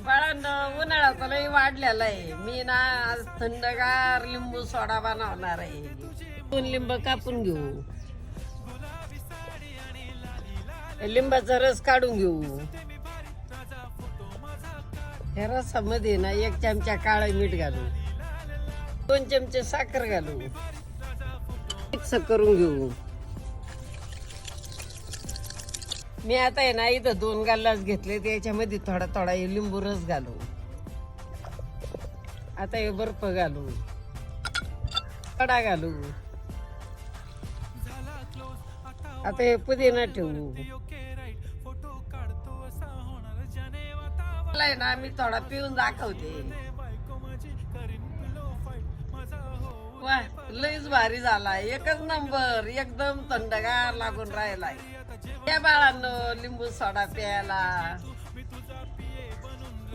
बाळांनो उन्हाळा लई वाढलेला आहे. मी ना आज थंडगार लिंबू सोडा बनवणार आहे. 2 लिंब कापून घेऊ, लिंबाचा रस काढून घेऊ. या रसामध्ये ना 1 चमचा काळं मीठ घालू, 2 चमचे साखर घालू, मिक्स करून घेऊ. मी आता आहे ना इथं 2 ग्लास घेतले, त्याच्यामध्ये थोडा थोडा लिंबू रस घालू. आता हे बर्फ घालू, कडा घालू. आता हे पुदिना ठेवू. मला आहे ना मी थोडा पिऊन दाखवते. वा लईच भारी झाला, एकच नंबर, एकदम थंडगार लागून राहिलाय. या बाळांनो लिंबू सोडा प्यायला.